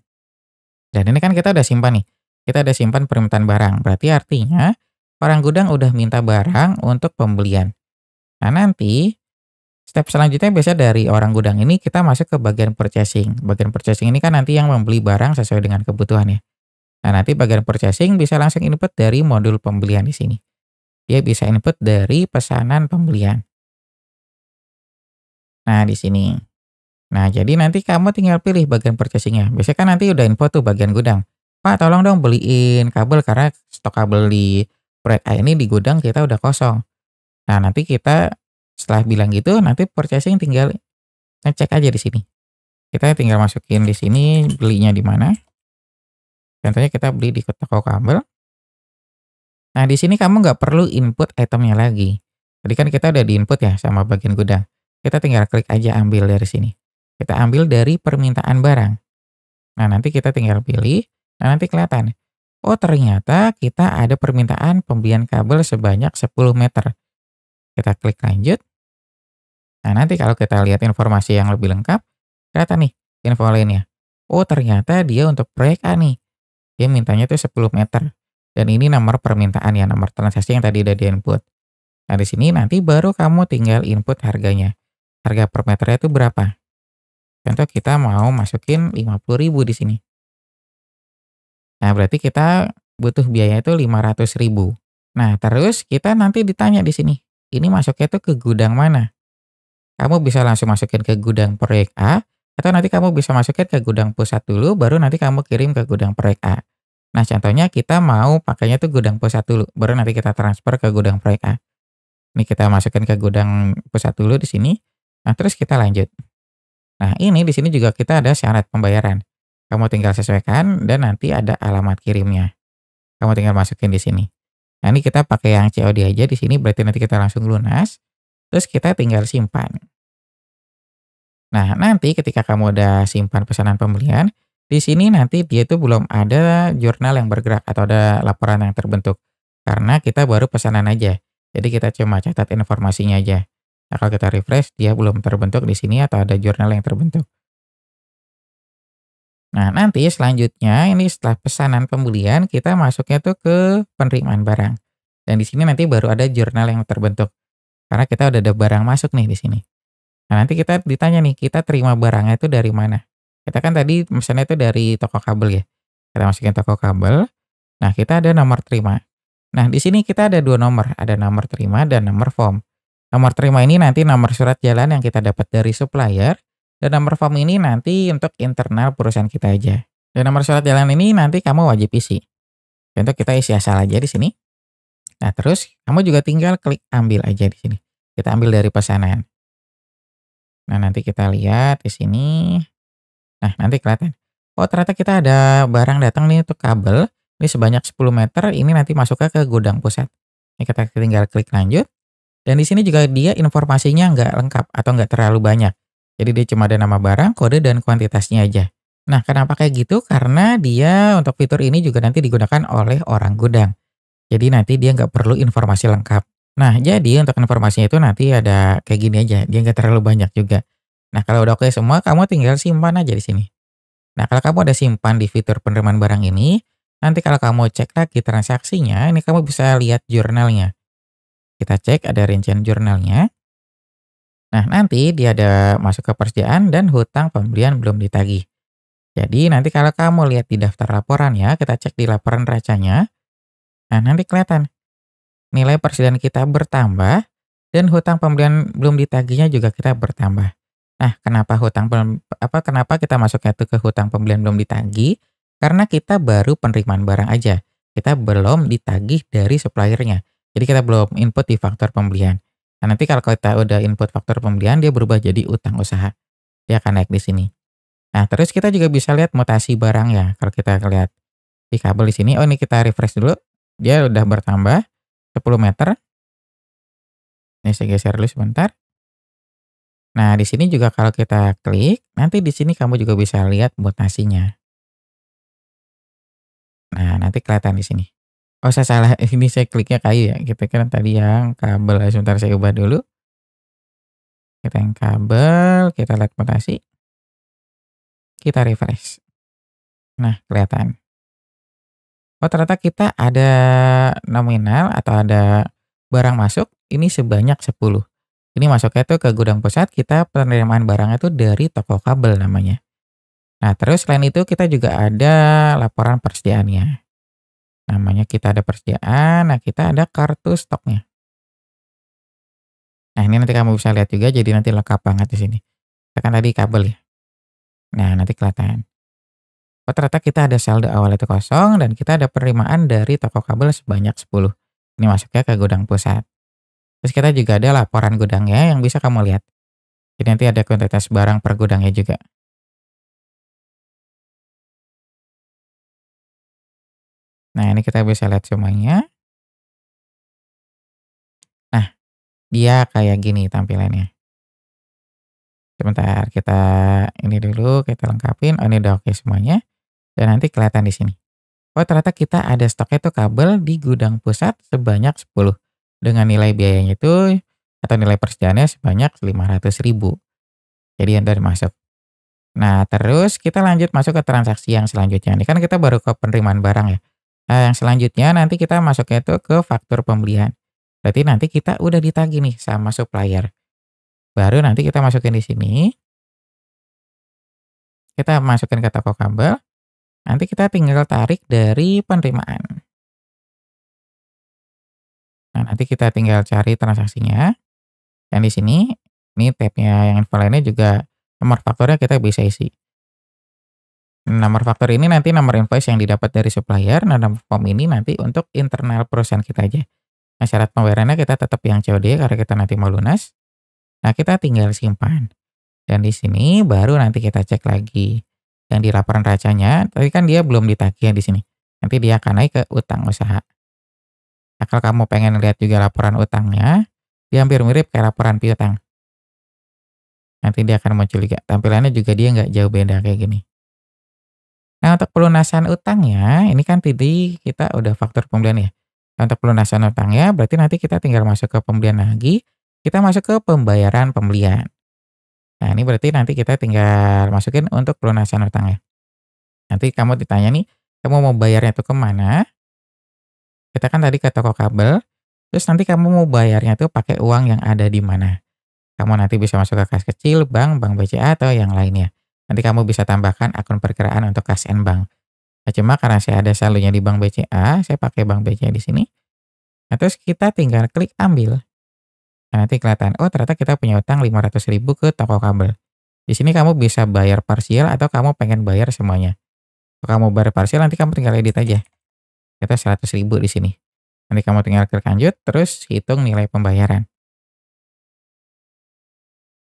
Dan ini kan kita udah simpan nih. Kita udah simpan permintaan barang. Berarti artinya orang gudang udah minta barang untuk pembelian. Nah, nanti step selanjutnya biasa dari orang gudang ini kita masuk ke bagian purchasing. Bagian purchasing ini kan nanti yang membeli barang sesuai dengan kebutuhan ya. Nah, nanti bagian purchasing bisa langsung input dari modul pembelian di sini. Dia bisa input dari pesanan pembelian. Nah, di sini. Nah, jadi nanti kamu tinggal pilih bagian purchasing-nya. Biasanya kan nanti udah info tuh bagian gudang. Pak, tolong dong beliin kabel karena stok kabel di proyek A ini di gudang kita udah kosong. Nah, nanti kita setelah bilang gitu, nanti purchasing tinggal ngecek aja di sini. Kita tinggal masukin di sini belinya di mana. Contohnya kita beli di toko kabel. Nah, di sini kamu nggak perlu input itemnya lagi. Tadi kan kita udah di input ya sama bagian gudang. Kita tinggal klik aja ambil dari sini. Kita ambil dari permintaan barang. Nah, nanti kita tinggal pilih. Nah, nanti kelihatan. Oh, ternyata kita ada permintaan pembelian kabel sebanyak 10 meter. Kita klik lanjut. Nah, nanti kalau kita lihat informasi yang lebih lengkap, kelihatan nih info lainnya. Oh, ternyata dia untuk proyek A nih. Dia mintanya tuh 10 meter. Dan ini nomor permintaan ya, nomor transaksi yang tadi udah di-input. Nah, di sini nanti baru kamu tinggal input harganya. Harga per meternya itu berapa? Contoh kita mau masukin 50.000 di sini. Nah, berarti kita butuh biaya itu 500.000. Nah, terus kita nanti ditanya di sini, ini masuknya tuh ke gudang mana? Kamu bisa langsung masukin ke gudang proyek A, atau nanti kamu bisa masukin ke gudang pusat dulu, baru nanti kamu kirim ke gudang proyek A. Nah, contohnya kita mau pakainya tuh gudang pusat dulu, baru nanti kita transfer ke gudang proyek A. Ini kita masukin ke gudang pusat dulu di sini. Nah, terus kita lanjut. Nah, ini di sini juga kita ada syarat pembayaran. Kamu tinggal sesuaikan dan nanti ada alamat kirimnya. Kamu tinggal masukin di sini. Nah, ini kita pakai yang COD aja di sini, berarti nanti kita langsung lunas. Terus kita tinggal simpan. Nah, nanti ketika kamu udah simpan pesanan pembelian, di sini nanti dia itu belum ada jurnal yang bergerak atau ada laporan yang terbentuk. Karena kita baru pesanan aja. Jadi kita cuma catat informasinya aja. Nah, kalau kita refresh, dia belum terbentuk di sini atau ada jurnal yang terbentuk. Nah, nanti selanjutnya ini setelah pesanan pembelian, kita masuknya tuh ke penerimaan barang. Dan di sini nanti baru ada jurnal yang terbentuk. Karena kita udah ada barang masuk nih di sini. Nah, nanti kita ditanya nih, kita terima barangnya itu dari mana? Kita kan tadi misalnya itu dari toko kabel ya. Kita masukin toko kabel. Nah, kita ada nomor terima. Nah, di sini kita ada dua nomor, ada nomor terima dan nomor form. Nomor terima ini nanti nomor surat jalan yang kita dapat dari supplier, dan nomor form ini nanti untuk internal perusahaan kita aja. Dan nomor surat jalan ini nanti kamu wajib isi. Contoh kita isi asal aja di sini. Nah, terus kamu juga tinggal klik ambil aja di sini. Kita ambil dari pesanan. Nah, nanti kita lihat di sini. Nah, nanti kelihatan. Oh, ternyata kita ada barang datang nih untuk kabel. Ini sebanyak 10 meter, ini nanti masuknya ke gudang pusat. Ini kita tinggal klik lanjut. Dan di sini juga dia informasinya nggak lengkap atau nggak terlalu banyak. Jadi dia cuma ada nama barang, kode, dan kuantitasnya aja. Nah, kenapa kayak gitu? Karena dia untuk fitur ini juga nanti digunakan oleh orang gudang. Jadi nanti dia nggak perlu informasi lengkap. Nah, jadi untuk informasinya itu nanti ada kayak gini aja, dia nggak terlalu banyak juga. Nah, kalau udah oke semua, kamu tinggal simpan aja di sini. Nah, kalau kamu ada simpan di fitur penerimaan barang ini, nanti kalau kamu cek lagi transaksinya, ini kamu bisa lihat jurnalnya. Kita cek ada rincian jurnalnya. Nah, nanti dia ada masuk ke persediaan dan hutang pembelian belum ditagih. Jadi nanti kalau kamu lihat di daftar laporan ya, kita cek di laporan racanya. Nah, nanti kelihatan nilai persediaan kita bertambah dan hutang pembelian belum ditagihnya juga kita bertambah. Nah, kenapa kita masuknya tuh ke hutang pembelian belum ditagih? Karena kita baru penerimaan barang aja. Kita belum ditagih dari suppliernya. Jadi kita belum input di faktor pembelian. Nah, nanti kalau kita udah input faktor pembelian, dia berubah jadi utang usaha. Dia akan naik di sini. Nah, terus kita juga bisa lihat mutasi barang ya. Kalau kita lihat di kabel di sini, oh ini kita refresh dulu. Dia udah bertambah 10 meter. Ini saya geser dulu sebentar. Nah, di sini juga kalau kita klik, nanti di sini kamu juga bisa lihat mutasinya. Nah, nanti kelihatan di sini. Oh, saya salah. Ini saya kliknya kayu ya. Kita kan tadi yang kabel. Sebentar saya ubah dulu. Kita yang kabel, kita lihat mutasi. Kita refresh. Nah, kelihatan. Oh, ternyata kita ada nominal atau ada barang masuk. Ini sebanyak 10. Ini masuknya tuh ke gudang pusat, kita penerimaan barangnya tuh dari toko kabel namanya. Nah, terus selain itu kita juga ada laporan persediaannya. Namanya kita ada persediaan, nah kita ada kartu stoknya. Nah, ini nanti kamu bisa lihat juga, jadi nanti lengkap banget di sini. Tekan tadi kabel ya. Nah, nanti kelihatan. Oh, ternyata kita ada saldo awal itu kosong dan kita ada penerimaan dari toko kabel sebanyak 10. Ini masuknya ke gudang pusat. Terus kita juga ada laporan gudangnya yang bisa kamu lihat. Jadi nanti ada kuantitas barang per gudangnya juga. Nah, ini kita bisa lihat semuanya. Nah, dia kayak gini tampilannya. Sebentar, kita ini dulu, kita lengkapin. Oh, ini udah oke semuanya. Dan nanti kelihatan di sini. Oh, ternyata kita ada stoknya tuh kabel di gudang pusat sebanyak 10. Dengan nilai biayanya itu atau nilai persediaannya sebanyak 500.000. Jadi yang udah masuk. Nah, terus kita lanjut masuk ke transaksi yang selanjutnya. Ini kan kita baru ke penerimaan barang ya. Nah, yang selanjutnya nanti kita masuknya itu ke faktur pembelian. Berarti nanti kita udah ditagih nih sama supplier. Baru nanti kita masukin di sini, kita masukin ke toko kabel, nanti kita tinggal tarik dari penerimaan. Nah, nanti kita tinggal cari transaksinya. Yang di sini, ini tabnya yang info lainnya juga nomor fakturnya kita bisa isi. Nomor faktur ini nanti nomor invoice yang didapat dari supplier, nah nomor form ini nanti untuk internal perusahaan kita aja. Nah, syarat pembayarannya kita tetap yang COD karena kita nanti mau lunas. Nah, kita tinggal simpan. Dan di sini baru nanti kita cek lagi yang di laporan racanya, tapi kan dia belum ditagih ya di sini. Nanti dia akan naik ke utang usaha. Nah, kalau kamu pengen lihat juga laporan utangnya, dia hampir mirip kayak laporan piutang. Nanti dia akan muncul juga. Tampilannya juga dia nggak jauh beda kayak gini. Nah, untuk pelunasan utangnya, ini kan tadi kita udah faktur pembelian ya. Nah, untuk pelunasan utangnya, berarti nanti kita tinggal masuk ke pembelian lagi, kita masuk ke pembayaran pembelian. Nah, ini berarti nanti kita tinggal masukin untuk pelunasan utangnya. Nanti kamu ditanya nih, kamu mau bayarnya tuh kemana? Kita kan tadi ke toko kabel, terus nanti kamu mau bayarnya tuh pakai uang yang ada di mana. Kamu nanti bisa masuk ke kas kecil, bank BCA, atau yang lainnya. Nanti kamu bisa tambahkan akun perkiraan untuk kas and bank. Nah, cuma karena saya ada saldonya di bank BCA, saya pakai bank BCA di sini. Nah, terus kita tinggal klik ambil. Nah, nanti kelihatan, oh ternyata kita punya utang 500.000 ke toko kabel. Di sini kamu bisa bayar parsial atau kamu pengen bayar semuanya. Kalau kamu bayar parsial, nanti kamu tinggal edit aja. Kita 100.000 di sini. Nanti kamu tinggal klik lanjut, terus hitung nilai pembayaran.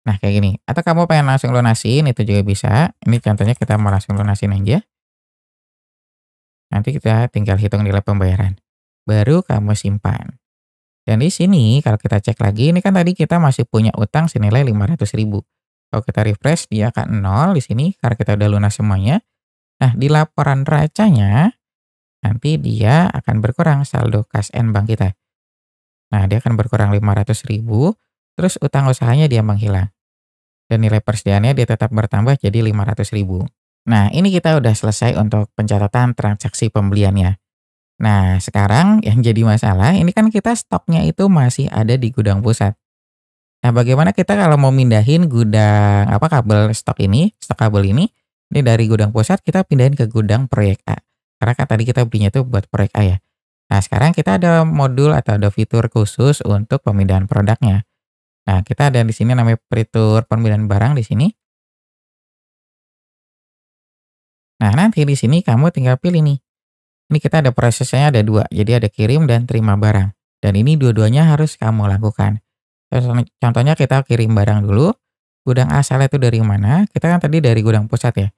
Nah, kayak gini. Atau kamu pengen langsung lunasin, itu juga bisa. Ini contohnya kita mau langsung lunasin aja. Nanti kita tinggal hitung nilai pembayaran. Baru kamu simpan. Dan di sini kalau kita cek lagi, ini kan tadi kita masih punya utang senilai 500.000. Kalau kita refresh, dia akan 0 di sini karena kita udah lunas semuanya. Nah, di laporan racanya, nanti dia akan berkurang saldo kas and bank kita. Nah, dia akan berkurang 500.000, terus utang usahanya dia menghilang. Dan nilai persediaannya dia tetap bertambah jadi 500.000. Nah, ini kita udah selesai untuk pencatatan transaksi pembeliannya. Nah, sekarang yang jadi masalah, ini kan kita stoknya itu masih ada di gudang pusat. Nah, bagaimana kita kalau mau mindahin gudang stok kabel ini dari gudang pusat kita pindahin ke gudang proyek A. Karena kan tadi kita belinya itu buat proyek A ya. Nah, sekarang kita ada modul atau ada fitur khusus untuk pemindahan produknya. Nah, kita ada di sini namanya fitur pemindahan barang di sini. Nah, nanti di sini kamu tinggal pilih nih. Ini kita ada prosesnya ada dua, jadi ada kirim dan terima barang. Dan ini dua-duanya harus kamu lakukan. Contohnya kita kirim barang dulu, gudang asalnya itu dari mana? Kita kan tadi dari gudang pusat ya.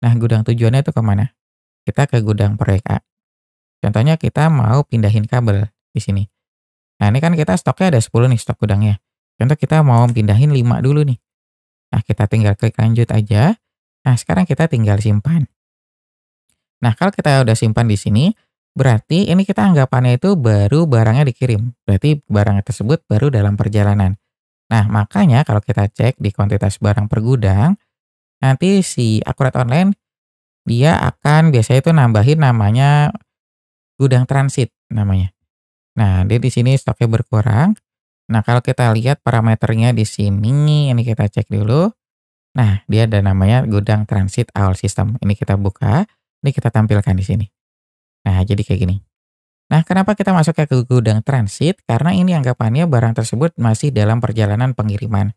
Nah, gudang tujuannya itu kemana? Kita ke gudang proyek A. Contohnya kita mau pindahin kabel di sini. Nah, ini kan kita stoknya ada 10 nih stok gudangnya. Contoh kita mau pindahin 5 dulu nih. Nah, kita tinggal klik lanjut aja. Nah, sekarang kita tinggal simpan. Nah, kalau kita udah simpan di sini, berarti ini kita anggapannya itu baru barangnya dikirim. Berarti barang tersebut baru dalam perjalanan. Nah, makanya kalau kita cek di kuantitas barang per gudang, nanti si Akurat Online, dia akan biasanya itu nambahin namanya gudang transit namanya. Nah, dia di sini stoknya berkurang. Nah, kalau kita lihat parameternya di sini, ini kita cek dulu. Nah, dia ada namanya gudang transit all system. Ini kita buka, ini kita tampilkan di sini. Nah, jadi kayak gini. Nah, kenapa kita masuknya ke gudang transit? Karena ini anggapannya barang tersebut masih dalam perjalanan pengiriman.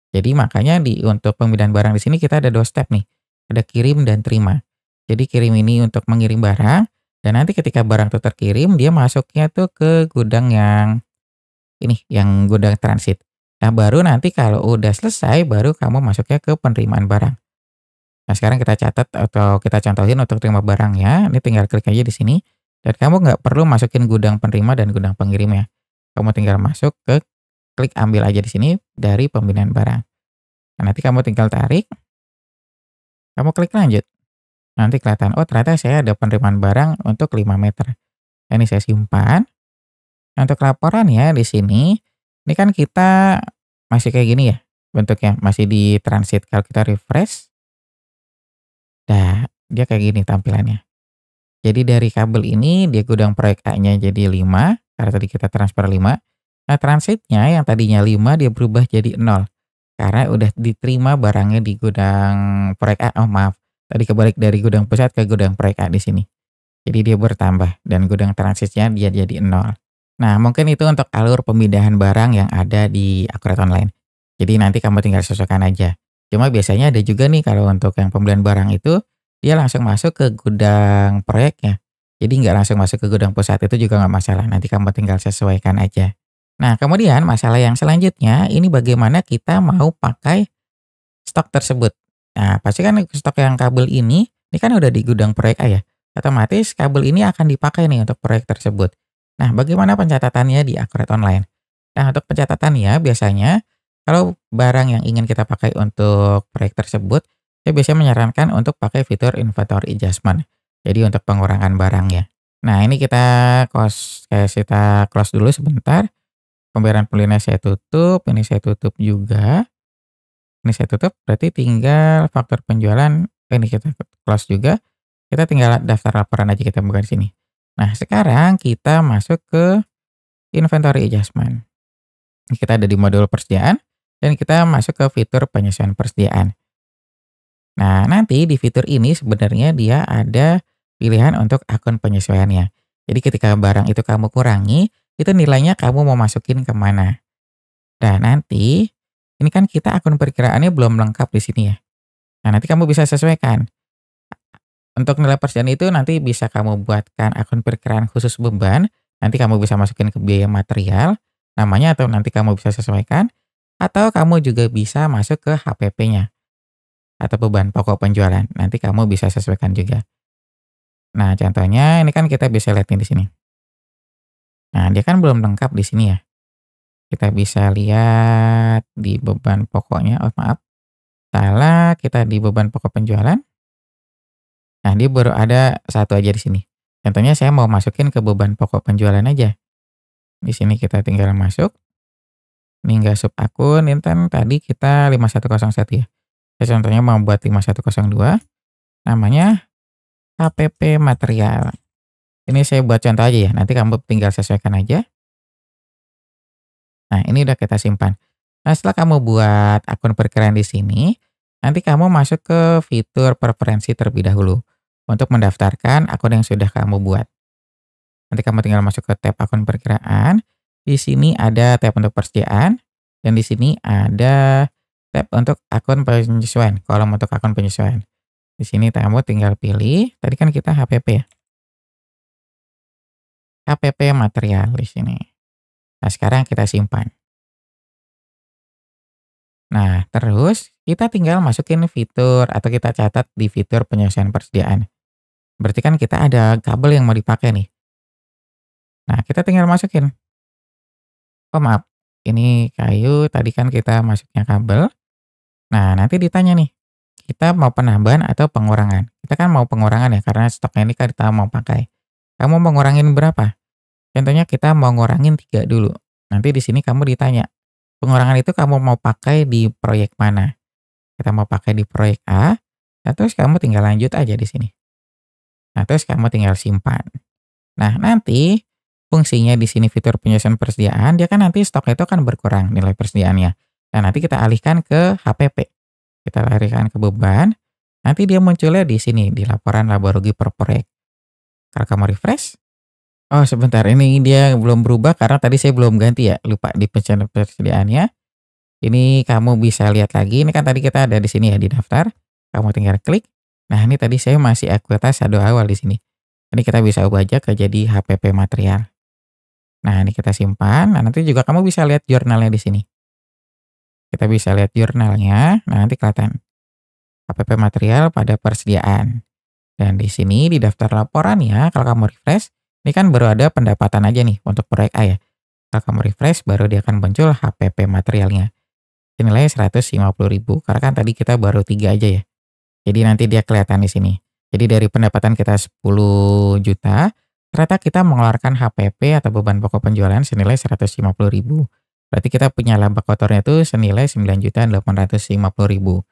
Jadi makanya untuk pemindahan barang di sini kita ada 2 step nih. Ada kirim dan terima. Jadi kirim ini untuk mengirim barang, dan nanti ketika barang itu terkirim, dia masuknya tuh ke gudang yang gudang transit. Nah, baru nanti kalau udah selesai, baru kamu masuknya ke penerimaan barang. Nah, sekarang kita catat atau kita contohin untuk terima barangnya. Ini tinggal klik aja di sini. Dan kamu nggak perlu masukin gudang penerima dan gudang pengirimnya. Kamu tinggal masuk ke klik ambil aja di sini dari pembinaan barang. Nah, nanti kamu tinggal tarik. Kamu klik lanjut. Nanti kelihatan, oh ternyata saya ada penerimaan barang untuk 5 meter. Nah, ini saya simpan. Nah, untuk laporannya di sini, Ini kan kita masih kayak gini ya bentuknya, masih di transit. Kalau kita refresh, nah dia kayak gini tampilannya. Jadi dari kabel ini dia gudang proyek A-nya jadi 5 karena tadi kita transfer 5. Nah transitnya yang tadinya 5 dia berubah jadi 0 karena udah diterima barangnya di gudang proyek A. Oh maaf, tadi kebalik dari gudang pusat ke gudang proyek A di sini. Jadi dia bertambah dan gudang transitnya dia jadi 0. Nah mungkin itu untuk alur pemindahan barang yang ada di Akurat Online. Jadi nanti kamu tinggal sesuaikan aja. Cuma biasanya ada juga nih kalau untuk yang pembelian barang itu dia langsung masuk ke gudang proyeknya. Jadi nggak langsung masuk ke gudang pusat itu juga nggak masalah. Nanti kamu tinggal sesuaikan aja. Nah kemudian masalah yang selanjutnya ini bagaimana kita mau pakai stok tersebut. Nah pasti kan stok yang kabel ini kan udah di gudang proyek A ya. Otomatis kabel ini akan dipakai nih untuk proyek tersebut. Nah bagaimana pencatatannya di Akurat Online? Nah untuk pencatatannya biasanya kalau barang yang ingin kita pakai untuk proyek tersebut, saya biasanya menyarankan untuk pakai fitur inventory adjustment. Jadi untuk pengurangan barang ya. Nah ini kita close dulu sebentar. Pembayaran pulihnya saya tutup, ini saya tutup juga. Ini saya tutup, berarti tinggal faktur penjualan, ini kita close juga. Kita tinggal daftar laporan aja kita buka di sini. Nah sekarang kita masuk ke inventory adjustment. Kita ada di modul persediaan dan kita masuk ke fitur penyesuaian persediaan. Nah, nanti di fitur ini sebenarnya dia ada pilihan untuk akun penyesuaiannya. Jadi ketika barang itu kamu kurangi, itu nilainya kamu mau masukin kemana. Dan nanti, ini kan kita akun perkiraannya belum lengkap di sini ya. Nah, nanti kamu bisa sesuaikan. Untuk nilai persediaan itu nanti bisa kamu buatkan akun perkiraan khusus beban, nanti kamu bisa masukin ke biaya material, namanya atau nanti kamu bisa sesuaikan, atau kamu juga bisa masuk ke HPP-nya atau beban pokok penjualan. Nanti kamu bisa sesuaikan juga. Nah, contohnya ini kan kita bisa lihat nih di sini. Nah, dia kan belum lengkap di sini ya. Kita bisa lihat di beban pokoknya. Oh, maaf. Salah, kita di beban pokok penjualan. Nah, dia baru ada satu aja di sini. Contohnya saya mau masukin ke beban pokok penjualan aja. Di sini kita tinggal masuk. Ini enggak sub akun, ini kan tadi kita 5101 ya. Saya contohnya mau buat 5102. Namanya HPP material. Ini saya buat contoh aja ya, nanti kamu tinggal sesuaikan aja. Nah, ini udah kita simpan. Nah, setelah kamu buat akun perkiraan di sini, nanti kamu masuk ke fitur preferensi terlebih dahulu untuk mendaftarkan akun yang sudah kamu buat. Nanti kamu tinggal masuk ke tab akun perkiraan. Di sini ada tab untuk persediaan dan di sini ada tab untuk akun penyesuaian, kolom untuk akun penyesuaian. Di sini kamu tinggal pilih, tadi kan kita HPP ya. HPP material di sini. Nah, sekarang kita simpan. Nah, terus kita tinggal masukin fitur atau kita catat di fitur penyesuaian persediaan. Berarti kan kita ada kabel yang mau dipakai nih. Nah, kita tinggal masukin. Oh maaf, ini kayu, tadi kan kita masuknya kabel. Nah, nanti ditanya nih, kita mau penambahan atau pengurangan? Kita kan mau pengurangan ya, karena stoknya ini kan kita mau pakai. Kamu mau ngurangin berapa? Contohnya kita mau ngurangin 3 dulu. Nanti di sini kamu ditanya, pengurangan itu kamu mau pakai di proyek mana? Kita mau pakai di proyek A, nah terus kamu tinggal lanjut aja di sini. Nah, terus kamu tinggal simpan. Nah, nanti fungsinya di sini fitur penyesuaian persediaan, dia kan nanti stok itu akan berkurang nilai persediaannya. Nah, nanti kita alihkan ke HPP. Kita alihkan ke beban. Nanti dia munculnya di sini, di laporan laba rugi per proyek. Kalau kamu refresh, oh sebentar, ini dia belum berubah karena tadi saya belum ganti ya, lupa di pencarian persediaannya. Ini kamu bisa lihat lagi, ini kan tadi kita ada di sini ya, di daftar. Kamu tinggal klik. Nah, ini tadi saya masih ekuitas saldo awal di sini. Ini kita bisa ubah aja ke jadi HPP material. Nah, ini kita simpan. Nah, nanti juga kamu bisa lihat jurnalnya di sini. Kita bisa lihat jurnalnya. Nah, nanti kelihatan HPP material pada persediaan. Dan di sini di daftar laporannya, kalau kamu refresh, ini kan baru ada pendapatan aja nih untuk proyek A ya. Kalau kamu refresh, baru dia akan muncul HPP materialnya. Nilainya 150.000, karena kan tadi kita baru 3 aja ya. Jadi nanti dia kelihatan di sini. Jadi dari pendapatan kita 10 juta, ternyata kita mengeluarkan HPP atau beban pokok penjualan senilai 150.000. Berarti kita punya laba kotornya itu senilai 9.850.000.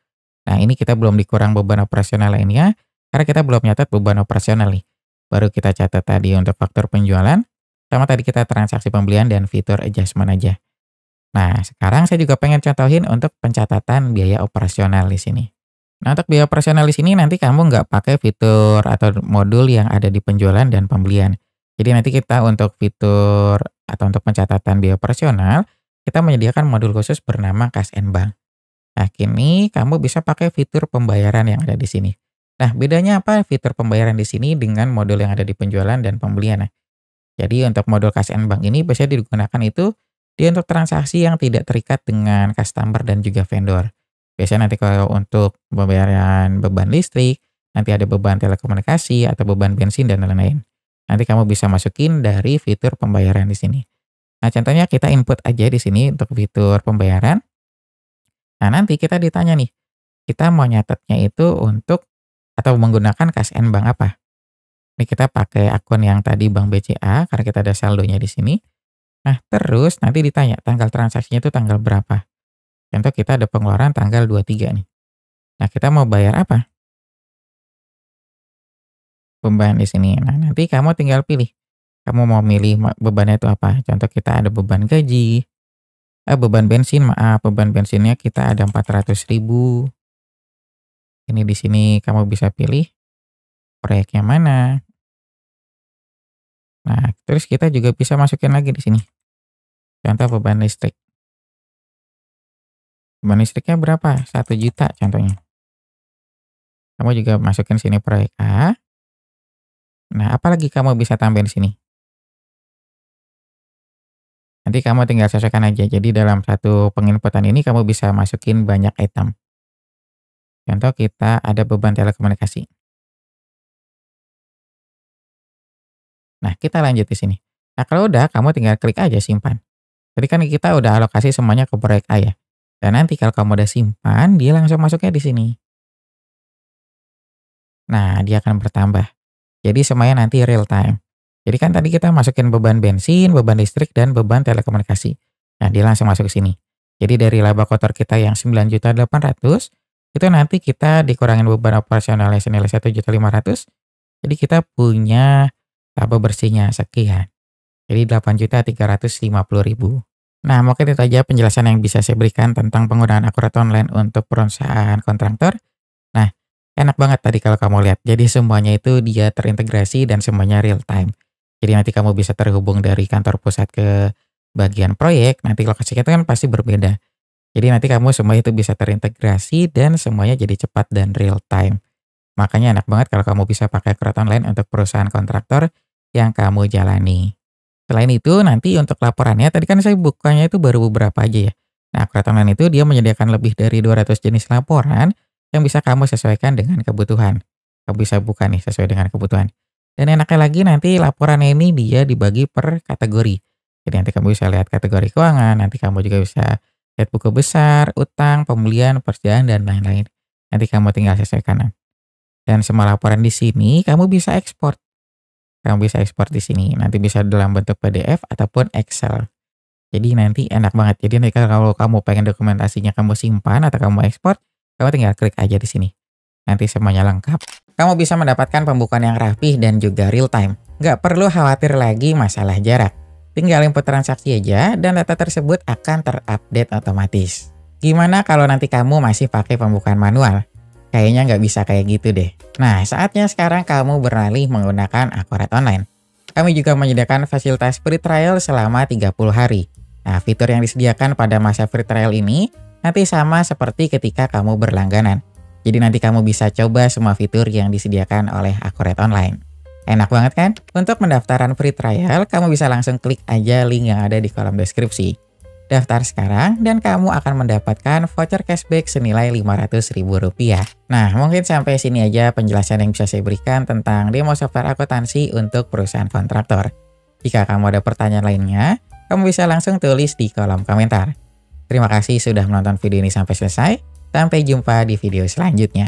Nah, ini kita belum dikurang beban operasional lainnya, karena kita belum nyatat beban operasional nih. Baru kita catat tadi untuk faktor penjualan, sama tadi kita transaksi pembelian dan fitur adjustment aja. Nah, sekarang saya juga pengen contohin untuk pencatatan biaya operasional di sini. Nah, untuk biaya operasional di sini nanti kamu nggak pakai fitur atau modul yang ada di penjualan dan pembelian. Jadi nanti kita untuk fitur atau untuk pencatatan biaya operasional, kita menyediakan modul khusus bernama Cash and Bank. Nah, kini kamu bisa pakai fitur pembayaran yang ada di sini. Nah, bedanya apa fitur pembayaran di sini dengan modul yang ada di penjualan dan pembelian? Nah, jadi untuk modul Cash and Bank ini biasanya digunakan itu dia untuk transaksi yang tidak terikat dengan customer dan juga vendor. Biasanya nanti kalau untuk pembayaran beban listrik, nanti ada beban telekomunikasi atau beban bensin dan lain-lain. Nanti kamu bisa masukin dari fitur pembayaran di sini. Nah, contohnya kita input aja di sini untuk fitur pembayaran. Nah, nanti kita ditanya nih, kita mau nyatetnya itu untuk atau menggunakan Cash and Bank apa? Ini kita pakai akun yang tadi Bank BCA karena kita ada saldonya di sini. Nah, terus nanti ditanya tanggal transaksinya itu tanggal berapa? Contoh kita ada pengeluaran tanggal 23 nih. Nah, kita mau bayar apa? Beban di sini. Nah, nanti kamu tinggal pilih. Kamu mau milih bebannya itu apa? Contoh kita ada beban gaji, beban bensin, maaf, beban bensinnya kita ada 400.000. Ini di sini kamu bisa pilih proyeknya mana. Nah, terus kita juga bisa masukin lagi di sini. Contoh beban listrik. Beban listriknya berapa? 1 juta contohnya. Kamu juga masukin sini proyek A. Nah, apalagi kamu bisa tambahin di sini. Nanti kamu tinggal sesuaikan aja. Jadi dalam satu penginputan ini kamu bisa masukin banyak item. Contoh kita ada beban telekomunikasi. Nah, kita lanjut di sini. Nah, kalau udah kamu tinggal klik aja simpan. Jadi kan kita udah alokasi semuanya ke proyek A ya. Dan nanti kalau kamu udah simpan, dia langsung masuknya di sini. Nah, dia akan bertambah. Jadi semuanya nanti real time. Jadi kan tadi kita masukin beban bensin, beban listrik, dan beban telekomunikasi. Nah, dia langsung masuk ke sini. Jadi dari laba kotor kita yang 9.800.000, itu nanti kita dikurangin beban operasionalnya senilai 1.500.000. Jadi kita punya laba bersihnya sekian. Jadi 8.350.000. Nah, mungkin itu aja penjelasan yang bisa saya berikan tentang penggunaan akurat online untuk perusahaan kontraktor. Nah, enak banget tadi kalau kamu lihat. Jadi semuanya itu dia terintegrasi dan semuanya real time. Jadi nanti kamu bisa terhubung dari kantor pusat ke bagian proyek. Nanti lokasinya itu kan pasti berbeda. Jadi nanti kamu semua itu bisa terintegrasi dan semuanya jadi cepat dan real time. Makanya enak banget kalau kamu bisa pakai akurat online untuk perusahaan kontraktor yang kamu jalani. Selain itu, nanti untuk laporannya, tadi kan saya bukanya itu baru beberapa aja ya. Nah, akurat online itu dia menyediakan lebih dari 200 jenis laporan yang bisa kamu sesuaikan dengan kebutuhan. Kamu bisa buka nih sesuai dengan kebutuhan. Dan enaknya lagi nanti laporannya ini dia dibagi per kategori. Jadi nanti kamu bisa lihat kategori keuangan, nanti kamu juga bisa lihat buku besar, utang, pembelian, persediaan, dan lain-lain. Nanti kamu tinggal sesuaikan. Dan semua laporan di sini kamu bisa ekspor. Kamu bisa ekspor di sini. Nanti bisa dalam bentuk PDF ataupun Excel. Jadi nanti enak banget. Jadi nanti kalau kamu pengen dokumentasinya kamu simpan atau kamu ekspor, kamu tinggal klik aja di sini. Nanti semuanya lengkap. Kamu bisa mendapatkan pembukuan yang rapih dan juga real time. Nggak perlu khawatir lagi masalah jarak. Tinggal input transaksi aja dan data tersebut akan terupdate otomatis. Gimana kalau nanti kamu masih pakai pembukaan manual? Kayaknya nggak bisa kayak gitu deh. Nah, saatnya sekarang kamu beralih menggunakan akurat online. Kami juga menyediakan fasilitas free trial selama 30 hari. Nah, fitur yang disediakan pada masa free trial ini nanti sama seperti ketika kamu berlangganan. Jadi nanti kamu bisa coba semua fitur yang disediakan oleh akurat online. Enak banget kan? Untuk pendaftaran free trial, kamu bisa langsung klik aja link yang ada di kolom deskripsi. Daftar sekarang dan kamu akan mendapatkan voucher cashback senilai Rp500.000. Nah, mungkin sampai sini aja penjelasan yang bisa saya berikan tentang demo software akuntansi untuk perusahaan kontraktor. Jika kamu ada pertanyaan lainnya, kamu bisa langsung tulis di kolom komentar. Terima kasih sudah menonton video ini sampai selesai. Sampai jumpa di video selanjutnya.